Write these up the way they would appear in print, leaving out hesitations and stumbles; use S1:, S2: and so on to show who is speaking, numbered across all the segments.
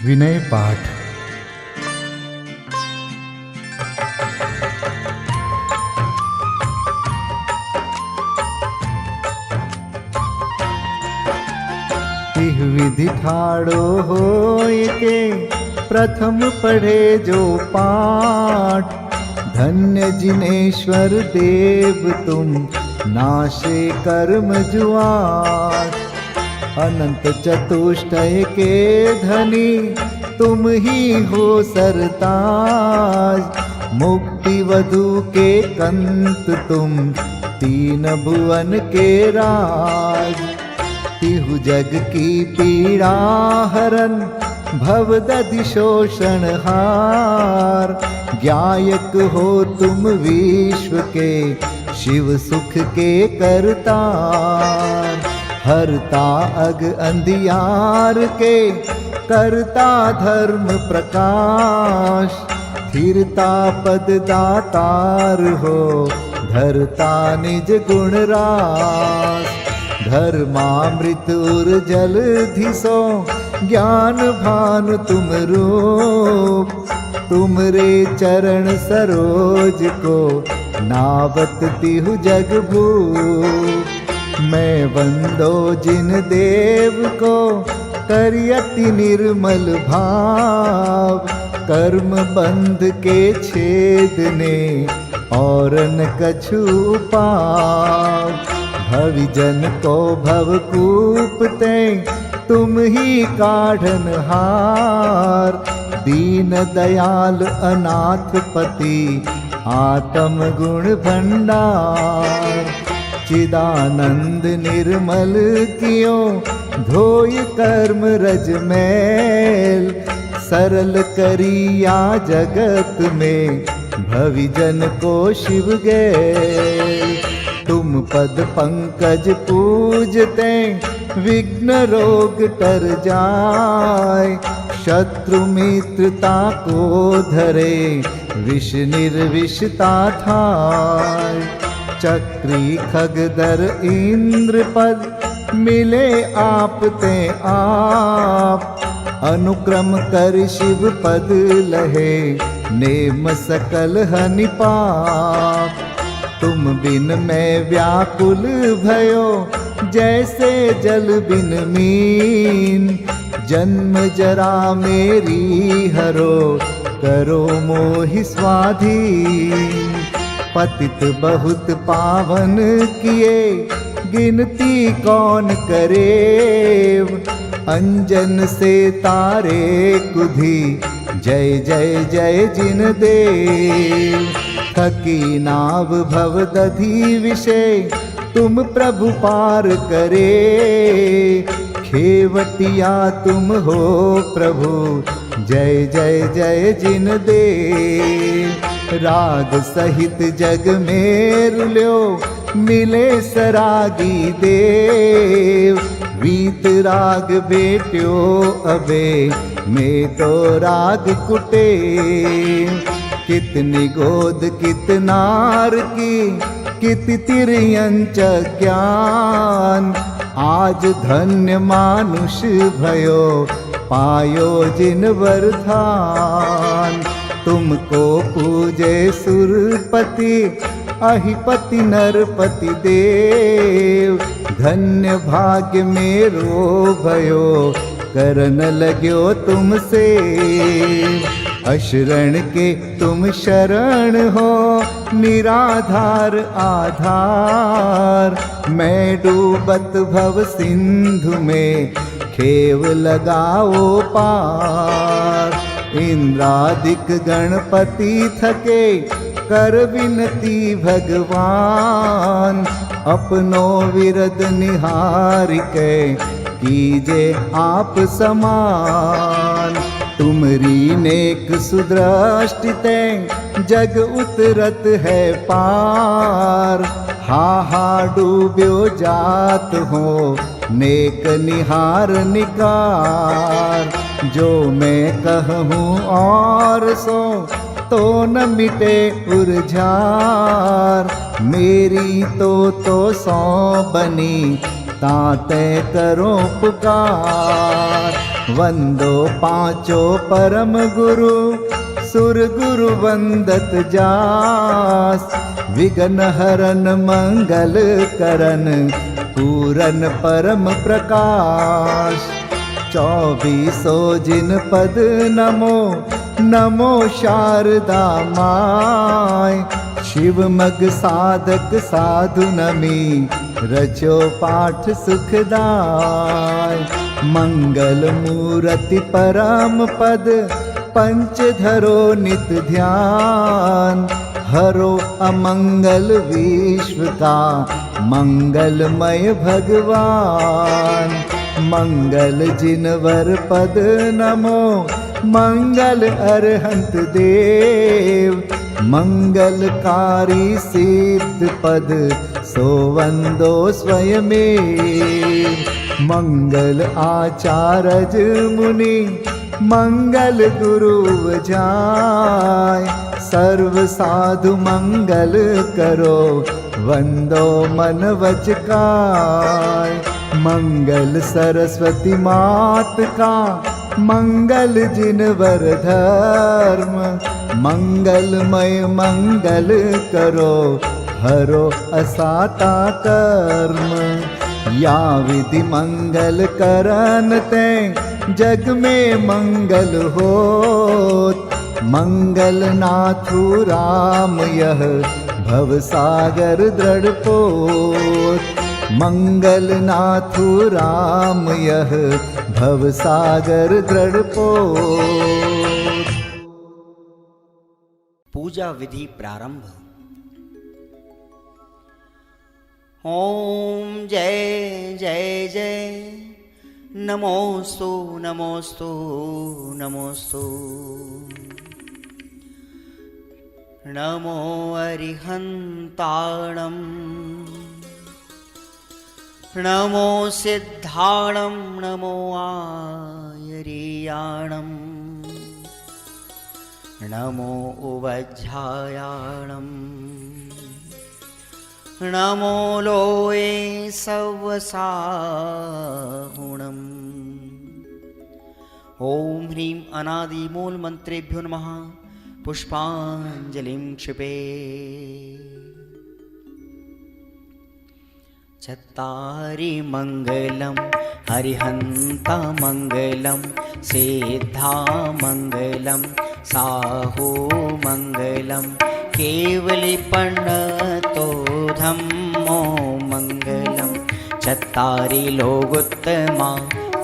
S1: विनय पाठ। तिह विधि ठाड़ो होय के प्रथम पढ़े जो पाठ। धन्य जिनेश्वर देव तुम नाशे कर्म जुआट। अनंत चतुष्टय के धनी तुम ही हो सरताज। मुक्ति वधु के कंत तुम तीन भुवन के राज। तिहु जग की पीड़ा हरन भवदधि शोषण हार। ज्ञायक हो तुम विश्व के शिव सुख के करतार। हरता अग अंधियार के करता धर्म प्रकाश। स्थिरता पद दातार हो धरता निज गुण रास। धर्मामृत उर जल धिसो ज्ञान भानु तुम रूप। तुमरे चरण सरोज को नावत तिहु जग भूप। मैं वंदो जिन देव को करियति निर्मल भाव। कर्म बंध के छेदने और न कछु पाव। भविजन को भवकूपते तुम ही काढ़न हार। दीन दयाल अनाथ पति आत्म गुण भंडार। चिदानंद निर्मल कियो धोय कर्म रज मैल। सरल करिया जगत में भविजन को शिव गैल। तुम पद पंकज पूजते विघ्न रोग तर जाय। शत्रु मित्रता को धरे विष निर्विषता थाय। चक्री खगदर इंद्र पद मिले आप ते आप। अनुक्रम कर शिव पद लहे नेम सकल हनि पाप। तुम बिन मैं व्याकुल भयो जैसे जल बिन मीन। जन्म जरा मेरी हरो करो मोहि स्वाधीन। पतित बहुत पावन किए गिनती कौन करे। अंजन से तारे कुधी जय जय जय जिन देव। थकी नाव भवदधि विषय तुम प्रभु पार करे। खेवटिया तुम हो प्रभु जय जय जय जिन देव। राग सहित जग में रुल्यो मिले सरागी देव। वीत राग बेट्यो अबे में तो राग कुटे। कितनी गोद कितनार की कित तिर्यंच ज्ञान। आज धन्य मानुष भयो पायो जिन वरदान। तुमको पूजे सुरपति अहिपति नरपति देव। धन्य भाग्य मेरो भयो करन लग्यो तुमसे। अशरण के तुम शरण हो निराधार आधार। मैं डूबत भव सिंधु में खेव लगाओ पार। इंद्रादिक गणपति थके कर विनती भगवान। अपनो विरद निहार के कीजे आप समान। तुमरी नेक सुदृष्टिते जग उतरत है पार। हा डूब्यो जात हो नेक निहार निकार। जो मैं कहूँ और सो तो न मिटे उर्जार। मेरी तो सौ बनी ताते करो पुकार। वंदो पांचों परम गुरु सुर गुरु वंदत जास। विघ्न हरन मंगल करन पूरन परम प्रकाश। 24 जिन पद नमो नमो शारदा माय। शिव मग साधक साधु नमी रचो पाठ सुखदाय। मंगल मूर्ति परम पद पंच धरो नित ध्यान। हरो अमंगल विश्व का मंगलमय भगवान। मंगल जिनवर पद नमो मंगल अरहंत देव। मंगलकारी सिद्ध पद सोवंदो स्वयमेव। मंगल आचारज मुनि मंगल गुरु जाय। सर्व साधु मंगल करो वंदो मन वच काय। मंगल सरस्वती मात का मंगल जिनवर धर्म। मंगलमय मंगल करो हरो असाता कर्म। या विधि मंगल करन ते जग में मंगल होत। मंगल नाथु राम यह भव सागर दृढ़ पोत। मंगल नाथु राम यह भव सागर दृढ़ पोत।
S2: पूजा विधि प्रारंभ। ओम जय जय जय नमोस्तु नमोस्तु नमोस्तु। नमो अरिहन्ताणं नमो सिद्धाणं नमो आयर्याणं नमो उवज्झायाणं नमो लोये सवसाहुणम्। ओम ह्रीं अनादिमूल मंत्रेभ्यो नमः। पुष्पांजलिं क्षिपे। चत्तारि मंगलम हरिहंता मंगलम सिद्धा मंगलम साहू मंगलम केवलिपन्नतो धम्मो मंगलम। चत्तारि लोगोत्तमा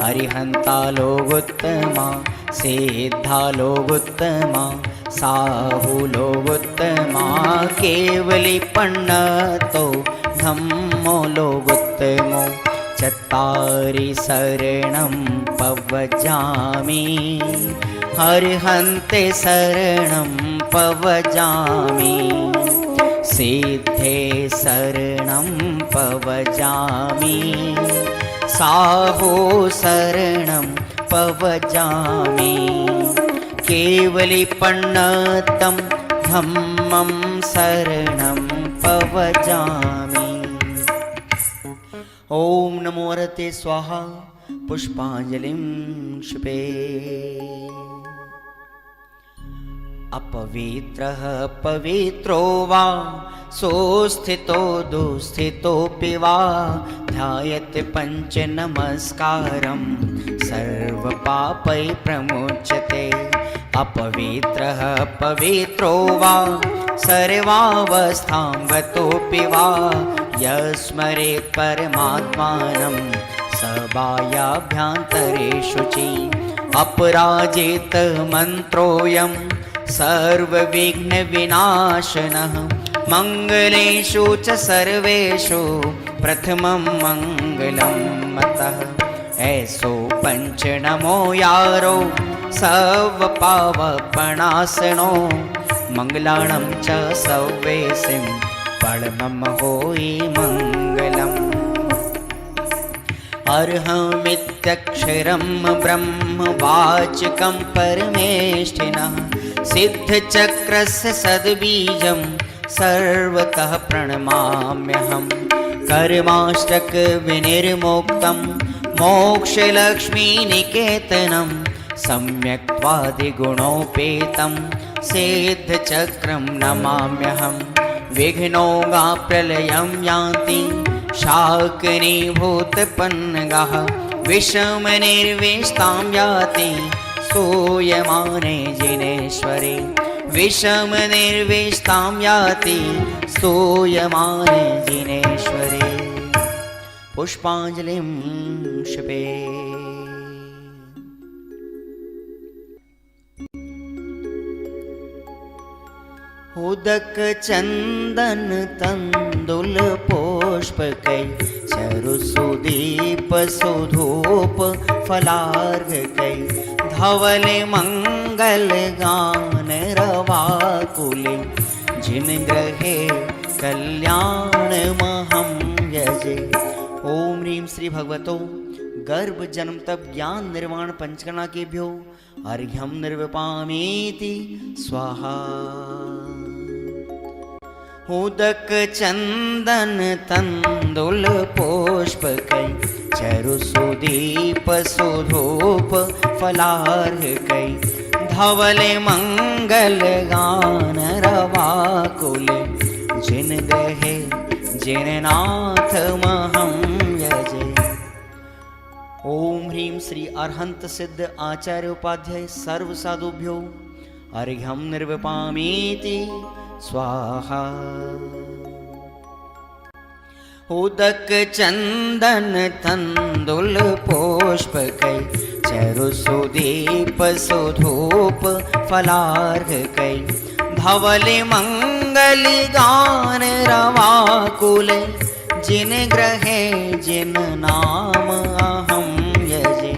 S2: हरिहंता लोगोत्तमा सिद्धा लोगोत्तमा साहू लोगोत्तमा केवलिपन्नतो धम्मो लोगोत्तमो। चत्तारि शरणं पवजामि हरिहन्ते शरणं पवजामि। सिद्धे शरणं पवजामि साहो शरणं पवजामि। केवलिपन्नतं धम्मं शरणं पवजामि। ओम नमो हरते स्वाहा। पुष्पांजलिं क्षिपे। अपवित्रः पवित्रो वा सोस्थितो दुस्थितोऽपि वा ध्यायते पंच नमस्कारं सर्वपापै प्रमुच्यते। अपवित्रः पवित्रो वा सर्वावस्थां गतोऽपि वा यस्मरेत् परमात्मानं सबाह्याभ्यन्तरे शुचि। अपराजित मन्त्रोऽयं सर्वविघ्नविनाशनः मंगलेषु च सर्वेषु प्रथमं मंगलं मतः। ऐसो पंच नमो यारो सर्वपावपणासनो मंगलाणं च सव्वेसिं परमं होई मंगलम्। अर्हमित्यक्षरं ब्रह्म वाचकं परमेष्ठिनः सिद्धचक्रस्य सद्बीजं सर्वतः प्रणमाम्यहम्। कर्माष्टक विनिर्मुक्तं मोक्षलक्ष्मीनिकेतनं सम्यक्त्वादिगुणोपेतं सिद्धचक्रं नमाम्यहं। विघ्नौघाप्रलयं यान्ति शाकिनीभूतपन्नगाः, विषमनिर्विष्टां याति स्तूयमाने जिनेश्वरे। विषमनिर्विष्टां याति स्तूयमाने जिनेश्वरे। पुष्पाञ्जलिं क्षिपे। उदक चंदन तंदुल पुष्पकै चरुसुदीप सुधूप फलार्घकै धवल मंगल गान रवाकुले जिन ग्रहे कल्याण महं यजे। ओम ह्रीं श्री भगवतो गर्भ जन्म तप ज्ञान निर्वाण पंचकर्णा केभ्यो अर्घ्यं निर्विपामीति स्वाहा। उदक चंदन तंदुल पुष्पकै चरुसुदीप सुधूप फलार्घकै धवल मंगल गान रवाकुल जिन ग्रहे जिन नाथ महं यजे। ओम ह्रीं श्री अरहंत सिद्ध आचार्य उपाध्याय सर्व साधुभ्यो अर्घ्यं निर्विपामीति स्वाहा। उदक चंदन तंदुल पुष्पकै चरुसुदीप सुधूप फलार्घकै धवल मंगल गान रवाकुल जिन ग्रहे जिन नाम अहं यजे।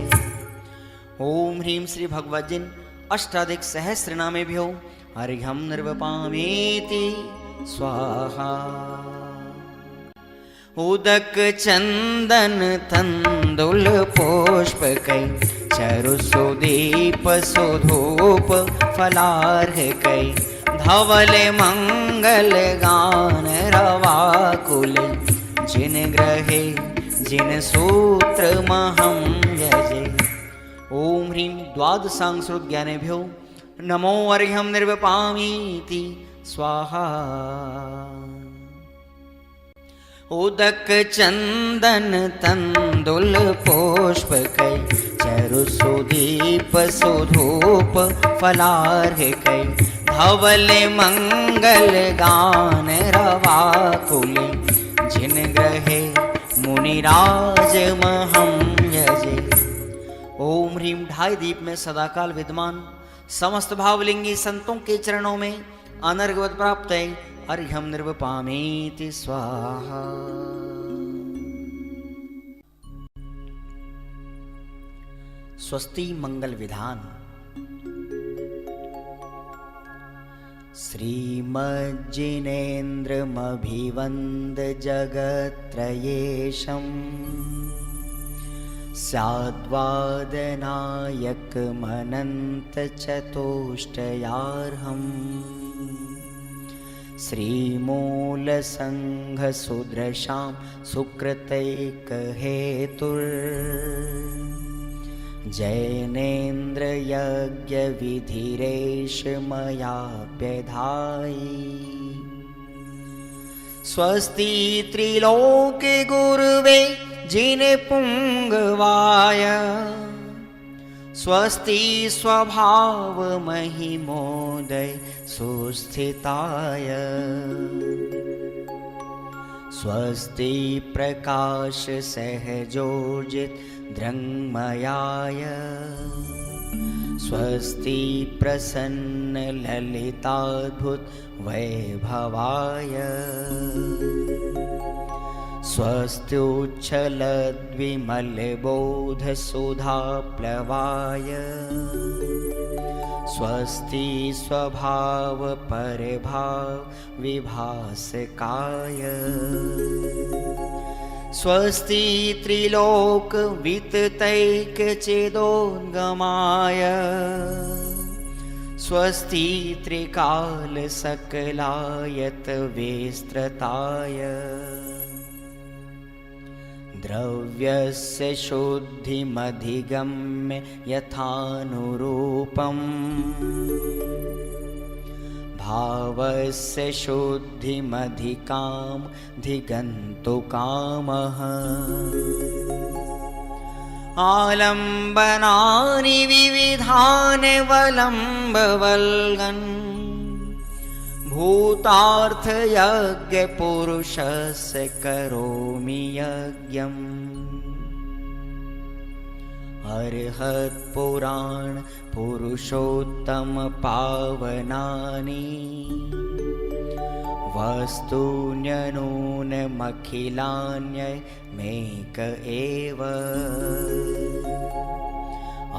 S2: ओम ह्रीं श्री भगवद्जिन अष्टाधिक सहस्र नामेभ्यो अर्घ्यं निर्विपामीति स्वाहा। उदक चंदन तंदुल पुष्पकै चरुसुदीप सुधूप फलार्घकै धवल मंगल गान रवाकुल जिन ग्रहे जिन सूत्र महं यजे। ओम ह्रीं द्वादशांशोद्ज्ञानेभ्यो नमो अर्घ्यं निर्विपामीति स्वाहा। उदक चंदन तंदुल पुष्पकै चरुसुदीप सुधूप फलार्घकै धवल मंगल गान रवाकुल जिन ग्रहे मुनिराज महं यजे। ओम ह्रीं ढाई दीप में सदाकाल विद्यमान समस्त भावलिंगी संतों के चरणों में अनर्घवत प्राप्त है अर्घ्यं निर्विपामीति स्वाहा। स्वस्ति मंगल विधान। श्रीमज्जिनेन्द्रमभिवन्द जगत्त्रयेशम् स्याद्वादनायकमनन्तचतुष्टयार्हम् श्रीमूलसङ्घसुदृशां सुकृतैकहेतुर्जैनेन्द्रयज्ञविधिरेश मयाप्यधायि। स्वस्ति त्रिलोके गुरुवे जिनपुङ्गवाय स्वस्ति स्वभाव महिमोदय सुस्थिताय। स्वस्ति प्रकाश सहजोजित दृङ्मयाय स्वस्ति प्रसन्न ललिताद्भुत वैभवाय। स्वस्त्युच्छलद्विमलबोधसुधाप्लवाय स्वस्ति स्वभाव परभाव विभासकाय। स्वस्ति त्रिलोक विततैकचेदोद्गमाय स्वस्ति त्रिकाल सकलायत विस्तृताय। द्रव्यस्य शुद्धिमधिगम्य यथानुरूपम् भावस्य शुद्धिमधिकाम् धिगन्तु कामः आलम्बनानि विविधानि वलम्बवल्गन् भूतार्थयज्ञपुरुषस्य करोमि यज्ञम् अर्हत्पुराण पुरुषोत्तम पावनानि वस्तून्यनूनमखिलान्यमेक एव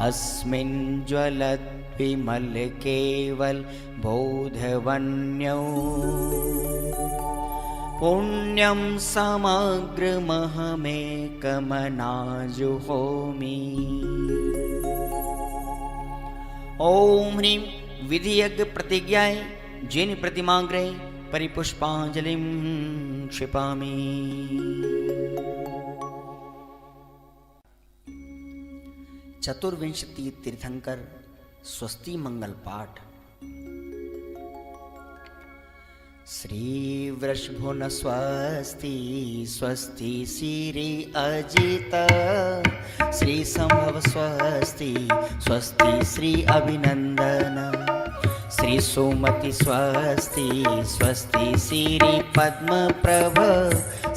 S2: अस्मिन् ज्वलद्विमल केवल बोधवन्यो पुण्यं समग्रमहमेकमनाजुहोमि। ओम ह्रीं विधियज्ञ प्रतिज्ञाय जिन प्रतिमाग्रे परिपुष्पांजलिं क्षिपामि। चतुर्विंशति तीर्थंकर स्वस्ति मंगल पाठ। श्री वृषभुन स्वस्ति स्वस्ति श्री अजित श्री संभव स्वस्ति स्वस्ति श्री अभिनंदन श्री सुमति स्वस्ति स्वस्ति श्री पद्म प्रभ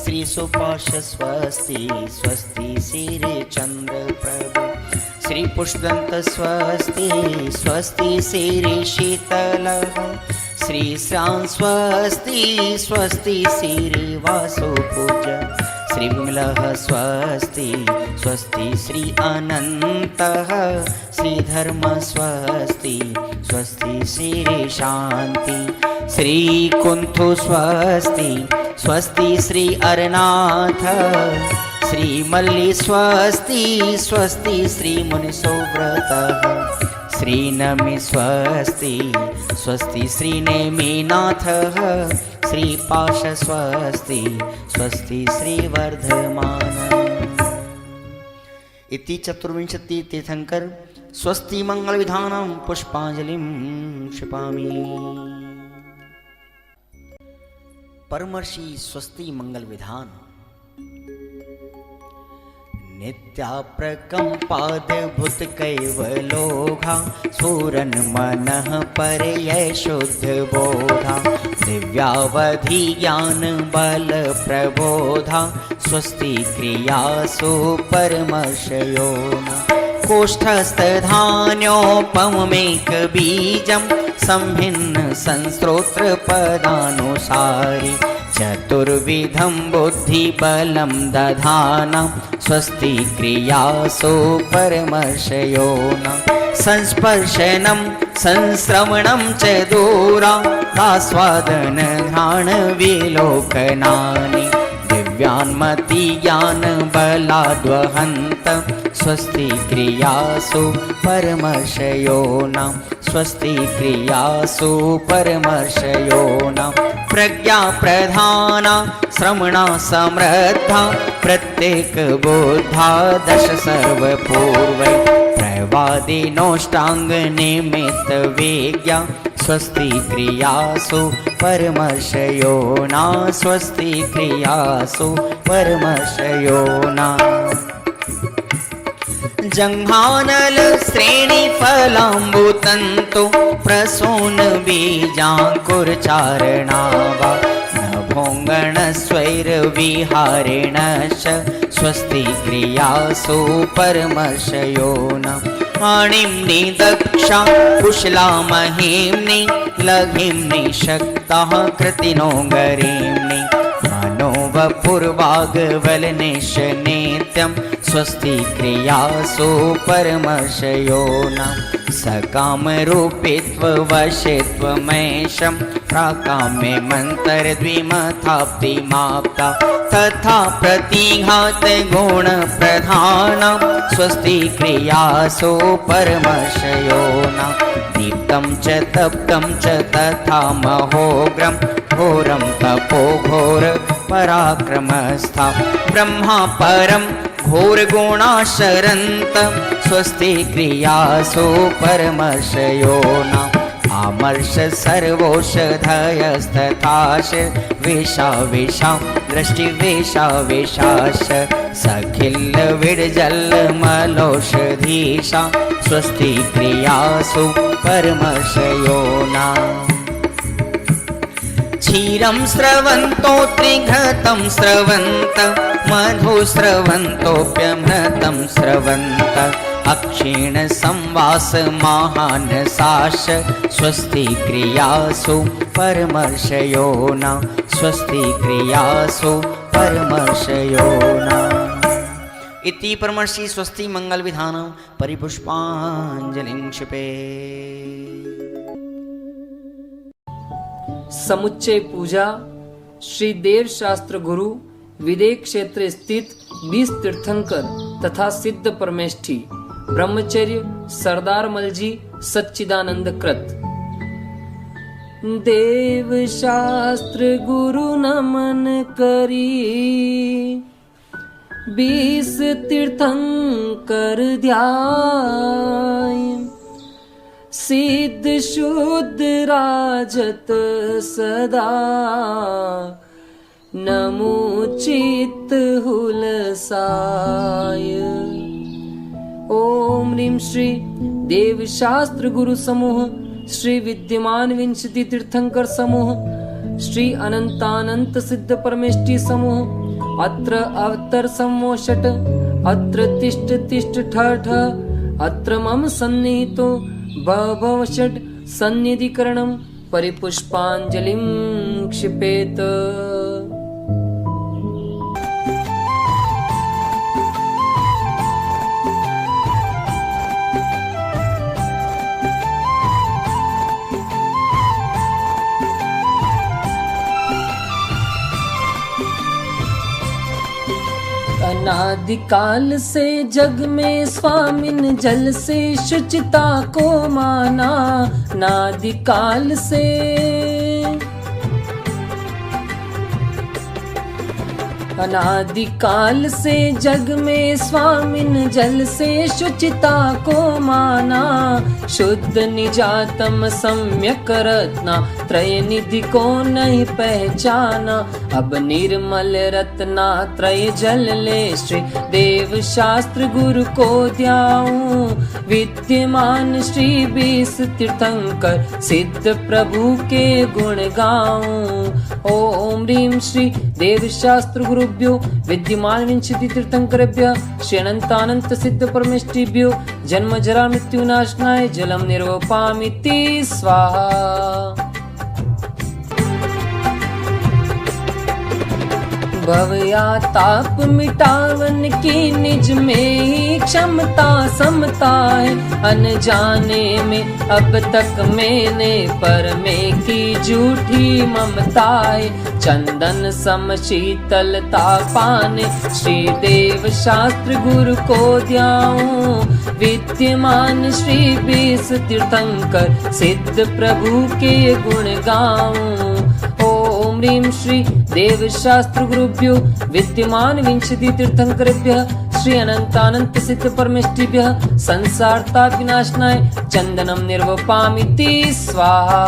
S2: श्री सुपाश स्वस्ति स्वस्ति श्री चंद्र प्रभ श्री पुष्पदंत स्वस्ति स्वस्ति श्री शीतल श्री श्याम स्वस्ति स्वस्ति श्री वासुपूज श्री विमलः स्वस्ति स्वस्ति श्री अनन्तः श्री धर्म स्वस्ति स्वस्ति श्री शांति श्री कुंथु स्वस्ति स्वस्ति श्री अरनाथ श्री मल्ली स्वस्ति स्वस्ति श्री मुनिसोव्रतः श्री नमि स्वस्ति स्वस्ति श्री नेमिनाथः श्री पाश स्वस्ति स्वस्ति श्री वर्धमान। इति चतुर्विंशति तीर्थंकर स्वस्ति मंगल विधानं पुष्पांजलिं क्षिपामि। परमर्षि स्वस्ति मंगल विधान। नित्याप्रकम्पाद्भुत कैवलोघा सूरन मनः परयै शुद्ध बोधा दिव्यावधि ज्ञान बल प्रबोधा स्वस्ति क्रियासु परमर्षयोना कोष्ठस्थधान्योपमेक बीजं संभिन्न संस्रोत्र पदानुसारि चतुर्विधं बुद्धिबलं दधाना स्वस्ति क्रियासु परमर्षयोना संस्पर्शनं संश्रवणं च दूरादास्वादन घ्राण विलोकनानि दिव्यान्मति ज्ञान बलाद्वहन्त स्वस्ति क्रियासु परमर्षयोना स्वस्ति क्रियासु परमर्षयोना प्रज्ञा प्रधाना श्रवणा समृद्धा प्रत्येक बोधा दश सर्वपूर्वै प्रवादिनोष्टांग निमित्त वेज्ञा स्वस्ति क्रियासु परमर्षयोना स्वस्ति क्रियासु परमर्षयोना जंघानल श्रेणी फलाम्बुतंतु प्रसून बीजांकुरचारणावा नभोंगण स्वैर विहारेणश्च स्वस्ति क्रियासु परमर्षयोना आणिम्नि दक्षा कुशला महिम्नि लघिम्नि शक्ताः कृतिनो गरीम्नि मनोवपुर्वाग्वलनिश नित्यं स्वस्ति क्रियासु परमर्षयोना सकामरूपित्ववशित्वमेशं प्राकाम्ये मन्तरद्विमथाप्तिमाप्ता तथा प्रतिघात गुणप्रधानं स्वस्ति क्रियासु परमर्षयोना दीप्तं च तप्तं च तथा महोग्रं घोरं तपो घोर पराक्रमस्था ब्रह्मा परं घोरगुणाशरन्त स्वस्ति क्रियासु परमर्षयो न आमर्ष सर्वौषधयस्तथाश वेशा वेशा दृष्टिवेशा वेशाश सखिल विडजल मलौषधीशा स्वस्ति क्रियासु परमर्षयो न क्षीरं स्रवन्तो त्रिघृतं स्रवन्त मधु स्रवन्तोऽप्यमृतं स्रवन्त अक्षीण संवास महानसाश स्वस्ति क्रियासु परमर्षयो न स्वस्ति क्रियासु परमर्षयो न इति परमर्षि स्वस्ति मंगल विधानं परिपुष्पाञ्जलिं क्षिपे।
S3: समुच्चय पूजा श्री देव शास्त्र गुरु विदेह क्षेत्र स्थित 20 तीर्थंकर तथा सिद्ध परमेष्ठी ब्रह्मचर्य सरदार मलजी सच्चिदानंद कृत। देव शास्त्र गुरु नमन करी 20 तीर्थंकर ध्याय सिद्ध शुद्ध राजत सदा नमो चित्त हुलसाय। ओम ह्रीं श्री देव शास्त्र गुरु समूह श्री विद्यमान विंशति तीर्थंकर समूह श्री अनंतानंत सिद्ध परमेष्ठी समूह अत्र अवतर समोषट अत्र तिष्ठ तिष्ठ ठ ठ अत्र मम सन्निहितो भव षट् सन्निधिकरणं परिपुष्पाञ्जलिं क्षिपेत। अनादिकाल से जग में स्वामिन जल से शुचिता को माना नादिकाल से अनादिकाल से जग में स्वामिन जल से शुचिता को माना शुद्ध निजातम सम्यक रत्ना त्रय निधि को नहीं पहचाना अब निर्मल रत्ना त्रय जल ले श्री देव शास्त्र गुरु को ध्याऊं विद्यमान श्री 20 तीर्थंकर सिद्ध प्रभु के गुण गाऊं। ओम ह्रीं श्री देव शास्त्र गुरुभ्यो विद्यमान विंशति तीर्थंकरेभ्यः श्री अनंतानंत सिद्ध परमेष्ठिभ्यो जन्म जरा मृत्यु नाशनाय जलम निर्वपामिति स्वाहा। भव या ताप मिटावन की निज में ही क्षमता समता है अनजाने में अब तक मैंने पर में की झूठी ममता है चंदन सम शीतलता पाने श्री देव शास्त्र गुरु को ध्याऊं विद्यमान श्री 20 तीर्थंकर सिद्ध प्रभु के गुण गाऊं। ओम ह्रीं श्री देव शास्त्र गुरुभ्यो विद्यमान विंशति तीर्थंकरेभ्यः श्री अनंतानंत सिद्ध परमेष्ठिभ्यः संसार ताप विनाशनाय चंदनम निर्वपामिति स्वाहा।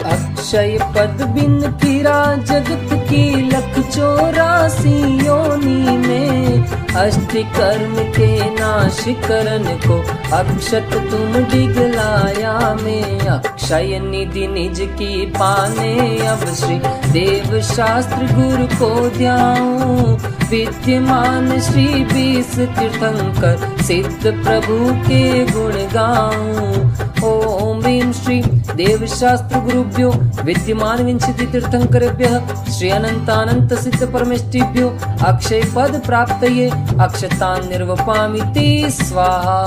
S3: अक्षय पद बिन फिरा जगत की 184 योनि में अष्ट कर्म के नाश करन को अक्षत तुम डिगलाया में अक्षय निधि निज की पाने अब श्री देव शास्त्र गुरु को ध्याऊं विद्यमान श्री 20 तीर्थंकर सिद्ध प्रभु के गुण गाऊं। ओम ह्रीं श्री देव शास्त्र गुरुभ्यो विद्यमान विंशति तीर्थंकरेभ्यः श्री अनंतानंत सिद्ध परमेष्ठिभ्यो अक्षय पद प्राप्तये अक्षतान् निर्वपामिति स्वाहा।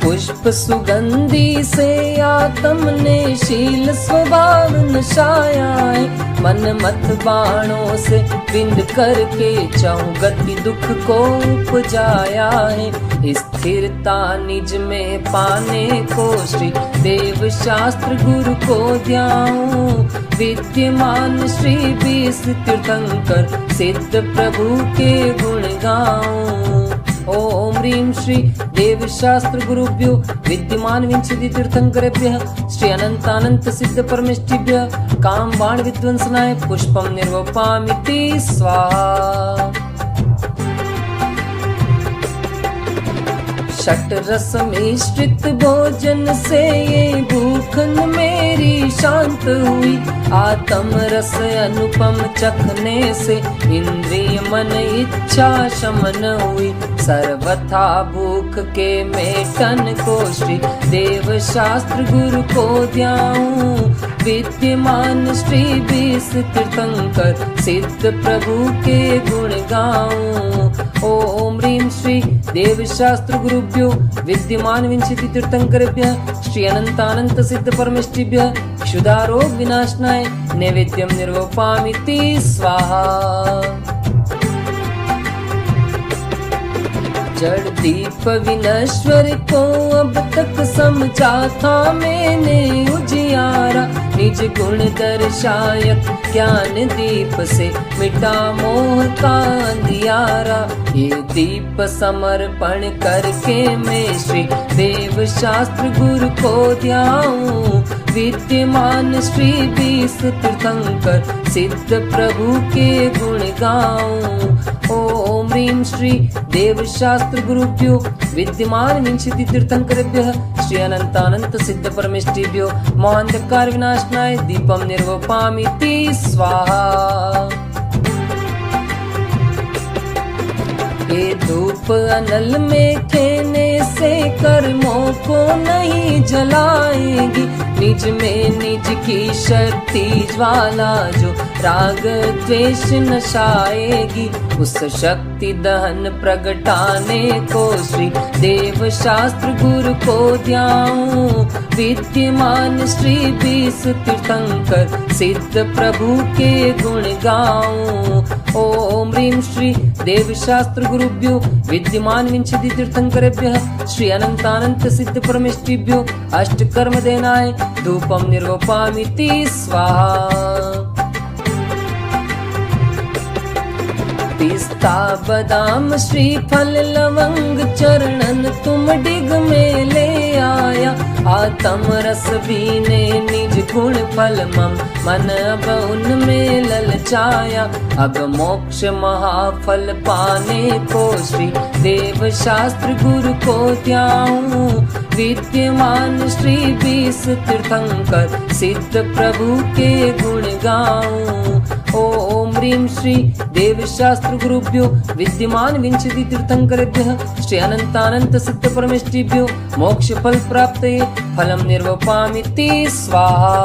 S3: पुष्प सुगंधी से आत्म ने शील स्वभाव नशाया है। मन मत बाणों से बिंद करके चाहूं गति दुख को उपजाया है। स्थिरता निज में पाने को श्री देव शास्त्र गुरु को ध्याऊं। विद्यमान श्री 20 तीर्थंकर सिद्ध प्रभु के गुण गाऊं। ओम ह्रीं श्री देव शास्त्र गुरुभ्यो विद्यमान विंशति तीर्थंकरेभ्यः श्री अनंतानंत सिद्ध परमेष्ठिभ्यः काम बाण विध्वंसनाय पुष्पम निर्वपामिति स्वाहा। षट रस मिश्रित भोजन से ये भूखन मेरी शांत हुई। आत्म रस अनुपम चखने से इंद्रिय मन इच्छा शमन हुई। सर्वथा भूख के मेटन को श्री देव शास्त्र गुरु को ध्याऊं। विद्यमान श्री 20 तीर्थंकर सिद्ध प्रभु के गुण गाऊं। ओम ह्रीं श्री देव शास्त्र गुरुभ्यो विद्यमान विंशति तीर्थंकरेभ्यः श्री अनंतानंत सिद्ध परमेष्ठिभ्यः क्षुधारोग विनाशनाय नैवेद्यम निर्वपामिति स्वाहा। जड़ दीप विनश्वर को अब तक समझा था मैंने उजियारा। निज गुण दर्शायक ज्ञान दीप से मिटा मोह का अंधियारा। ये दीप समर्पण करके मैं श्री देव शास्त्र गुरु को ध्याऊं। विद्यमान श्री 20 तीर्थंकर सिद्ध प्रभु के गुण गाऊं। ओम ह्रीं श्री देव शास्त्र गुरुभ्यो विद्यमान विंशति तीर्थंकरेभ्यः श्री अनंतानंत सिद्ध परमेष्ठिभ्यो मोहांधकार विनाशनाय दीपम निर्वपामिति स्वाहा। ये धूप अनल में खेने से कर्मों को नहीं जलाएगी। निज में निज की शक्ति ज्वाला जो राग द्वेष नशाएगी। उस शक्ति दहन प्रगटाने को श्री देव शास्त्र गुरु को ध्याऊं। विद्यमान श्री 20 तीर्थंकर सिद्ध प्रभु के गुण गाऊं। ओम ह्रीं श्री देव शास्त्र गुरुभ्यो विद्यमान विंशति तीर्थंकरेभ्यः श्री अनंतानंत सिद्ध परमेष्ठिभ्यो अष्ट कर्म देनाय धूपम निर्वपामिति स्वाहा। पिस्ता बादाम श्रीफल लवंग चरणन तुम डिग में ले आया। आत्म रस बीने निज गुण फल मम मन अब उनमें ललचाया। अब मोक्ष महाफल पाने को श्री देव शास्त्र गुरु को ध्याऊं। विद्यमान श्री 20 तीर्थंकर सिद्ध प्रभु के गुण गाऊं। ओम ह्रीं श्री देव शास्त्र गुरुभ्यो विद्यमान विंशति तीर्थंकरेभ्यः श्री अनंतानंत सिद्ध परमेष्ठिभ्यो मोक्ष फल प्राप्तये फलम निर्वपामिति स्वाहा।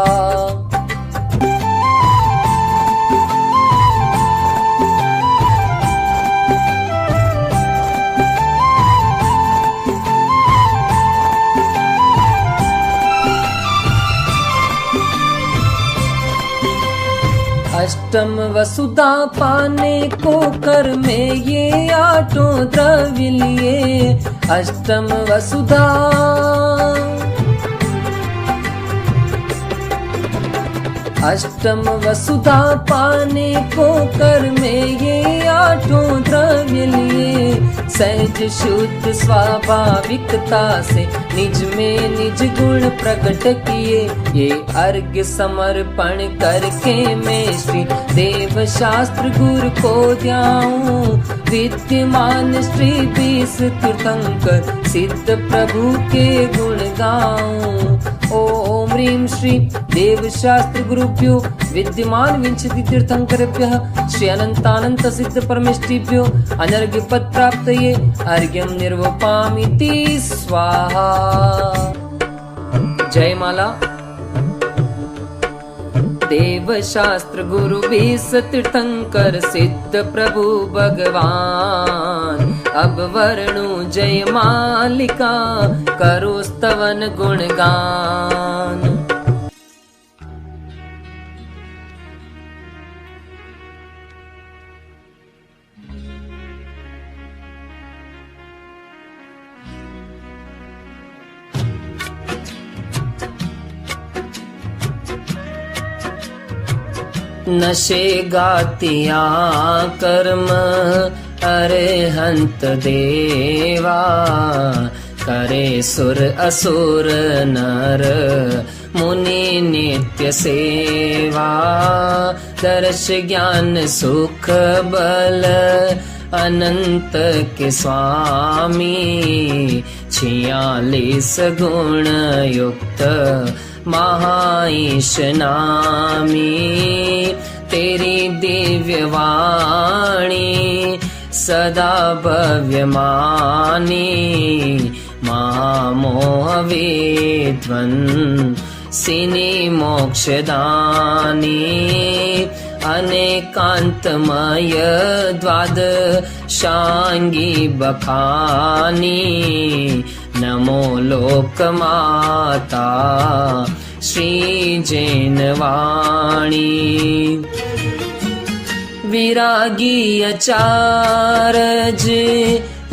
S3: अष्टम वसुधा पाने को कर में ये आठों द्रव्य लिए। अष्टम वसुधा अष्टम वसुधा पाने को कर में ये आठों द्रव्य लिए। सहज शुद्ध स्वाभाविकता से निज में निज गुण प्रकट किए। ये अर्घ्य समर्पण करके मैं श्री देव शास्त्र गुरु को ध्याऊं। विद्यमान श्री 20 तीर्थंकर सिद्ध प्रभु के गुण गाऊं। ओम ह्रीं श्री देव शास्त्र गुरुभ्यो विद्यमान विंशति तीर्थंकरेभ्यः श्री अनंतानंत सिद्ध परमेष्ठिभ्यो अनर्घ्य पद प्राप्तये अर्घ्यम निर्वपामिति स्वाहा। जय माला। देव शास्त्र गुरु 20 तीर्थंकर सिद्ध प्रभु भगवान अब वर्णु जय मालिका, करो स्तवन गुणगान। नशे गातिया कर्म अरहंत देवा, करे सुर असुर नर मुनि नित्य सेवा। दर्श ज्ञान सुख बल अनंत के स्वामी, 46 गुण युक्त महाईश नामी। तेरी दिव्य वाणी सदा भव्य मानी, महामोह विध्वंसिनी मोक्षदानी। अनेकांतमय द्वादशांगी बखानी, नमो लोकमाता श्री जैनवाणी। विरागी अचारज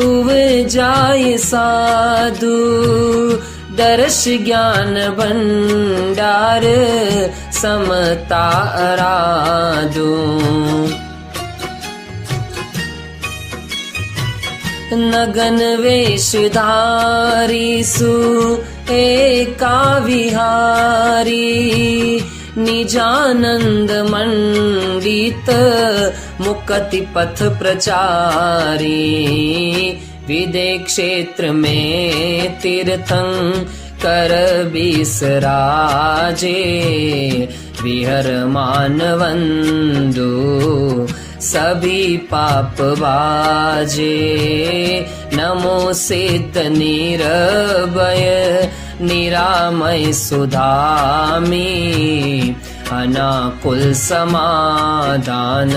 S3: उपजाय साधु, दर्श ज्ञान भंडार समता आराधू। नगन वेशधारी सु एका विहारी, निजानंद मंडित मुक्ति पथ प्रचारी। विदेह क्षेत्र में तीर्थंकर बिसराजे, विहर मानवंदु सभी पाप बाजे। नमो सिद्ध निरभय निरामय सुधामी, अनाकुल समाधान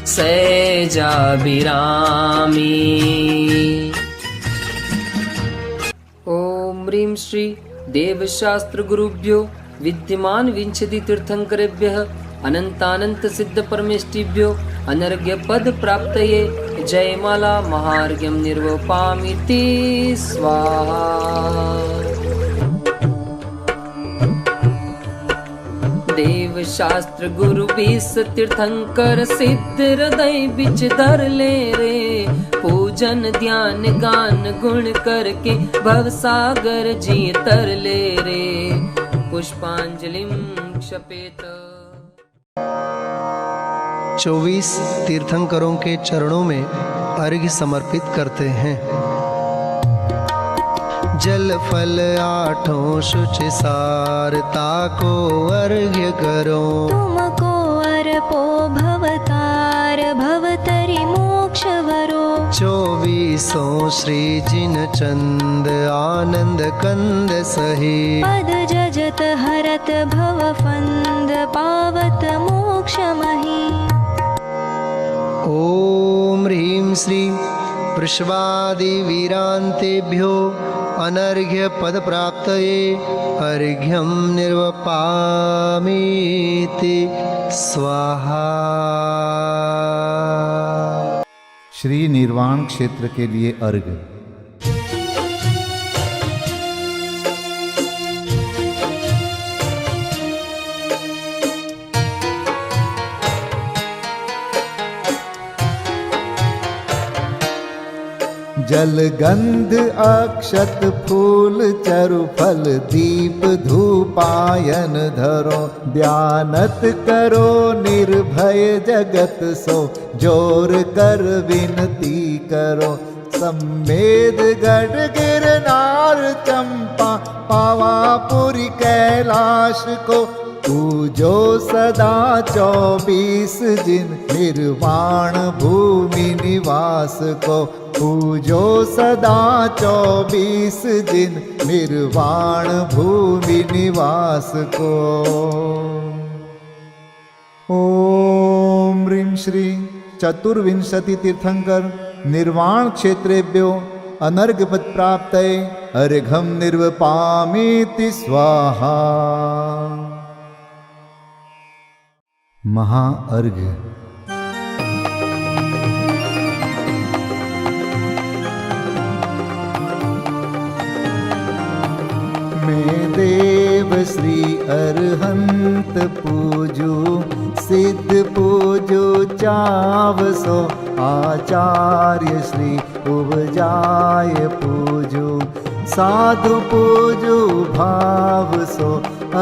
S3: सहजाभिरामी। ओम ह्रीं श्री देवशास्त्र गुरुभ्यो विद्यमान विंशति तीर्थंकरेभ्यः अनंतानंत सिद्ध परमेष्टिभ्यो अनर्घ्य पद प्राप्तये जयमाला महार्घ्यं निर्वपामिति स्वाहा। देव शास्त्र गुरु 20 तीर्थंकर सिद्ध हृदय बिच धर ले रे। पूजन ध्यान गान गुण करके भव सागर जी तर ले रे। पुष्पांजलिं क्षपेत।
S4: 24 तीर्थंकरों के चरणों में अर्घ्य समर्पित करते हैं। जल फल आठों शुचि सारता को अर्घ्य करो।
S5: तुमको अर्पो भवतार भवतरि मोक्ष वरो।
S4: 24 श्री जिन चंद आनंद कंद सही।
S5: पद जजत हरत भव फंद पावत मोक्ष मही।
S4: ओम ह्रीं श्री वृषभादि वीरांतेभ्यो अनर्घ्य पद प्राप्तये अर्घ्यं निर्वपामीति स्वाहा।
S1: श्री निर्वाण क्षेत्र के लिए अर्घ्य। जल गंध अक्षत फूल चरु फल दीप धूपायन धरो। ध्यानत करो निर्भय जगत सो जोर कर विनती करो। सम्मेद गढ़ गिरनार चंपा पावापुरी कैलाश को पूजो सदा 24 जिन निर्वाण भूमि निवास को। पूजो सदा 24 जिन निर्वाण भूमि निवास को। ओम ह्रीं श्री चतुर्विंशति तीर्थंकर निर्वाण क्षेत्रेभ्यो अनर्घपद प्राप्तये अर्घम निर्वपामीति स्वाहा। महाअर्घ। मैं देव श्री अरहंत पूजू सिद्ध पूजू चावसो आचार्य श्री उपजाय पूजू साधु पूजू भाव सो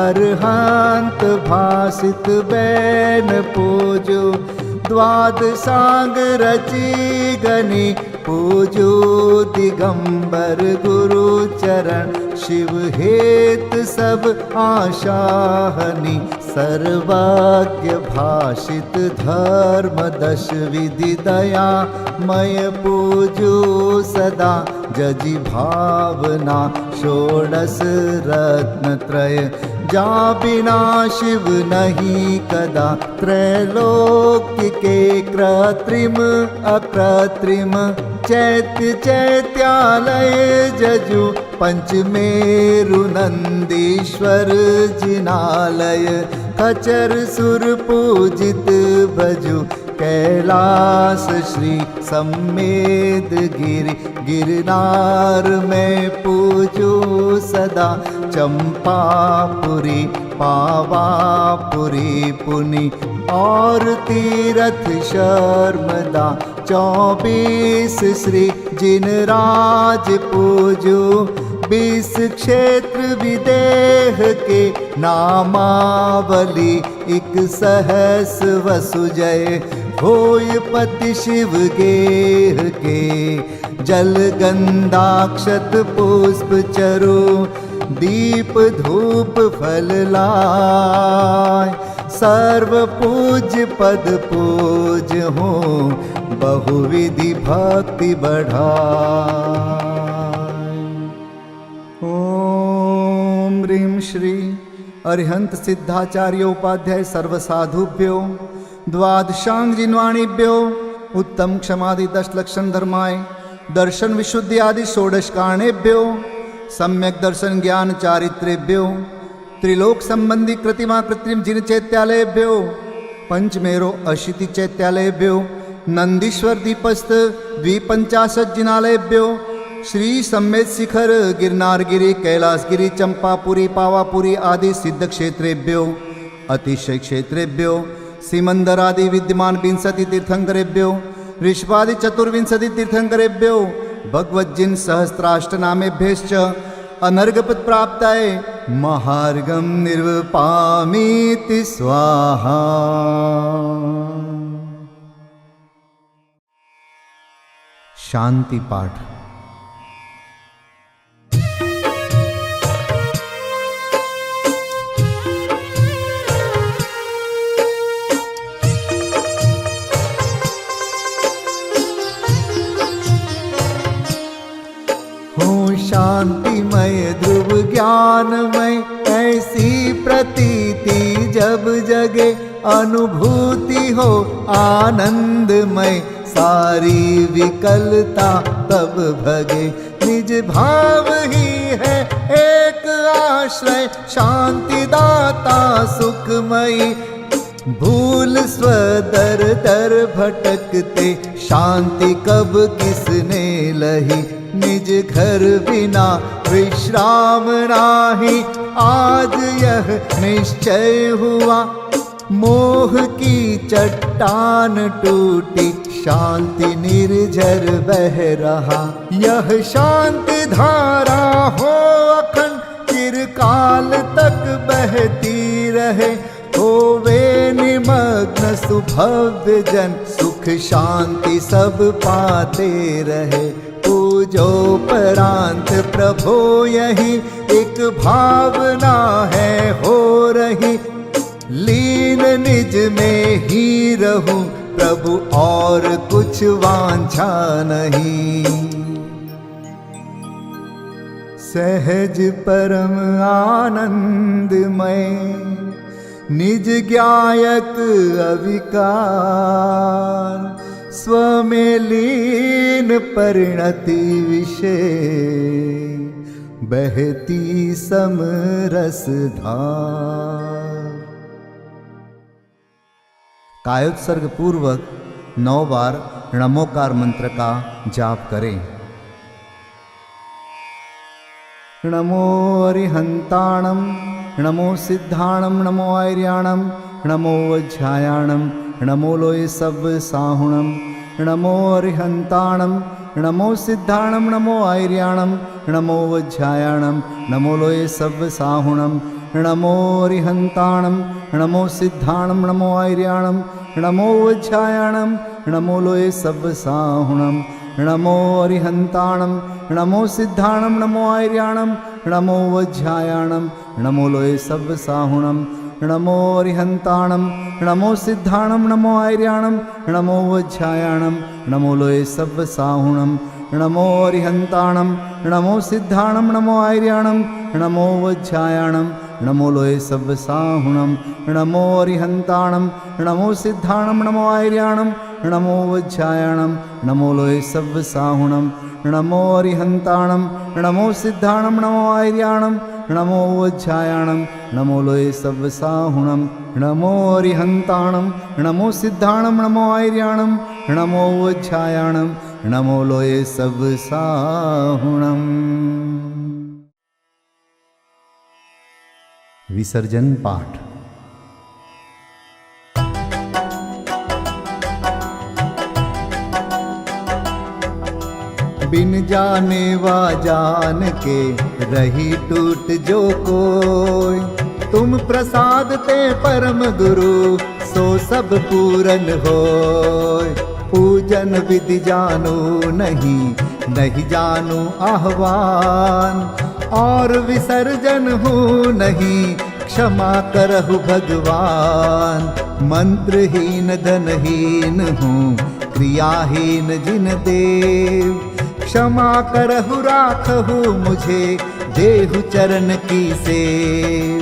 S1: अरहंत भासित बैन पूजू द्वादशांग रची गनी पूजू दिगंबर गुरु चरण शिव हेत सब आशाहनि सर्वज्ञ भाषित धर्म दश विधि दया मय पूजू सदा जजि भावना षोडश रत्न त्रय जा बिना शिव नहीं कदा त्रैलोक्य के कृत्रिम अकृत्रिम चैत्य चैत्यालय जजु पंचमेरु नंदीश्वर जिनालय खचर सुर पूजित बजु कैलास श्री सम्मेद गिरि गिरनार में पूजू सदा चंपापुरी पावापुरी पुनि और तीरथ शर्मदा 24 श्री जिनराज पूजू 20 क्षेत्र विदेह के नामावली 1 सहस वसुजय होय पति शिव गेह के जल गंधाक्षत पुष्प चरु दीप धूप फल लाय सर्व पूज्य पद पूज हो बहुविधि भक्ति बढ़ाय। ओम ह्रीं श्री अरिहंत सिद्धाचार्य उपाध्याय सर्वसाधुभ्यो द्वादशांग जिन्वाणीभ्यो उत्तम क्षमादि 10 लक्षण धर्माय दर्शन विशुद्धि आदि 16 कारणेभ्यो सम्यक दर्शन ज्ञान चारित्रेभ्यो त्रिलोक संबंधी कृतिमा कृत्रिम जिन चैत्यालयभ्यो पंचमेरो अशीति चैत्यालयभ्यो नंदीश्वर दीपस्थ 250 जिनालयभ्यो श्री सम्मेद शिखर गिरनारगिरी कैलासगिरी चंपापुरी पावापुरी आदि सिद्ध क्षेत्रेभ्यो अतिशय क्षेत्रेभ्यो सिमंदरादि विद्यमान 20 तीर्थंकरेभ्यो ऋषभादि 24 तीर्थंकरेभ्यो भगवज्जिन सहस्राष्टनामेभ्यश्च अनर्घपद प्राप्ताय महार्घम निर्वपामीति स्वाहा। शांति पाठ। शांतिमय ध्रुव ज्ञानमय ऐसी प्रतीति जब जगे अनुभूति हो आनंदमय सारी विकलता तब भगे निज भाव ही है एक आश्रय शांति दाता सुखमयी भूल स्वदर दर भटकते शांति कब किसने लही निज घर बिना विश्राम नाही आज यह निश्चय हुआ मोह की चट्टान टूटी शांति निर्झर बह रहा यह शांति धारा हो अखंड चिरकाल तक बहती रहे होवे निमग्न सुभव्य जन सुख शांति सब पाते रहे पूजोपरांत प्रभो यही एक भावना है हो रही लीन निज में ही रहूं प्रभु और कुछ वांछा नहीं सहज परम आनंदमय निज ज्ञायक अविकार स्व में लीन परिणति विषय बहती समरस धार। कायोत्सर्ग पूर्वक 9 बार नमोकार मंत्र का जाप करें। नमो अरिहंताणं, नमो सिद्धाणं, नमो आर्याणं, नमो वज्रायाणं, नमो लोये सव्व साहुणं। नमो अरिहंताणं, नमो सिद्धाणं, नमो आर्याणं, नमो वज्रायाणं, नमो लोये सव्व साहुणं। नमो अरिहंताणं, नमो सिद्धाणं, नमो आर्याणं, नमो वज्रायाणं, नमो लोये सव्व साहुणं। नमो अरिहंताणं, नमो सिद्धाणं, नमो आर्याणं, नमो वज्रायाणं, नमो लोये सव्व साहुणं। नमो अरिहंताणं, नमो सिद्धाणं, नमो आर्याणं, नमो वज्रायाणं, नमो लोये सव्व साहुणं। नमो अरिहंताणं, नमो सिद्धाणं, नमो आर्याणं, नमो वज्रायाणं, नमो लोये सव्व साहुणं। नमो अरिहंताणं, नमो सिद्धाणं, नमो आर्याणं, नमो वज्रायाणं, नमो लोये सव्व साहुणं। नमो अरिहंताणं, नमो सिद्धाणं, नमो आर्याणं, नमो वज्रायाणं, नमो लोये सव्व साहुणं। नमो अरिहंताणं, नमो सिद्धाणं, नमो आर्याणं, नमो वज्रायाणं, नमो लोये सव्व साहुणं। विसर्जन पाठ। बिन जाने वा जान के रही टूट जो कोई, तुम प्रसाद ते परम गुरु सो सब पूरन होय। पूजन विधि जानो नहीं, नहीं जानो आह्वान, और विसर्जन हूँ नहीं, क्षमा करहु भगवान। मंत्रहीन धनहीन हूँ, क्रियाहीन जिन देव, क्षमा करहु राखहु मुझे, देहु चरण की सेव।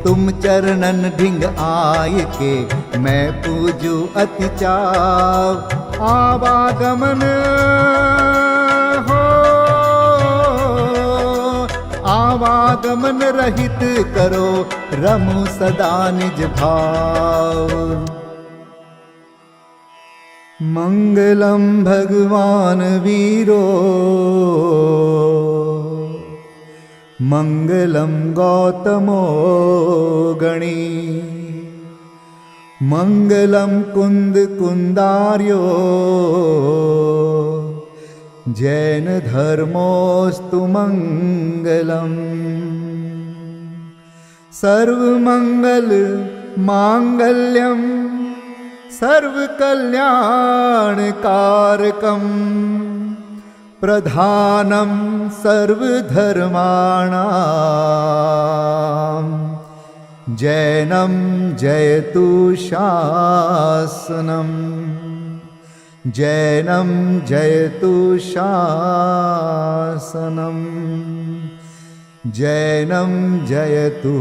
S1: तुम चरणन ढिंग आय के, मैं पूजू अति चाव। आवागमन हो, आवागमन रहित करो, रमु सदा निज भाव। मंगलम भगवान वीरो, मंगलम गौतमो गणी, मंगलम कुंद कुंदार्यो, जैन धर्मोस्तु मंगलम। सर्वमंगल मांगल्यम, सर्वकल्याणकारकं, प्रधानं सर्वधर्माणां, जैनं जयतु शासनं, जैनं जयतु शासनं, जैनं जयतु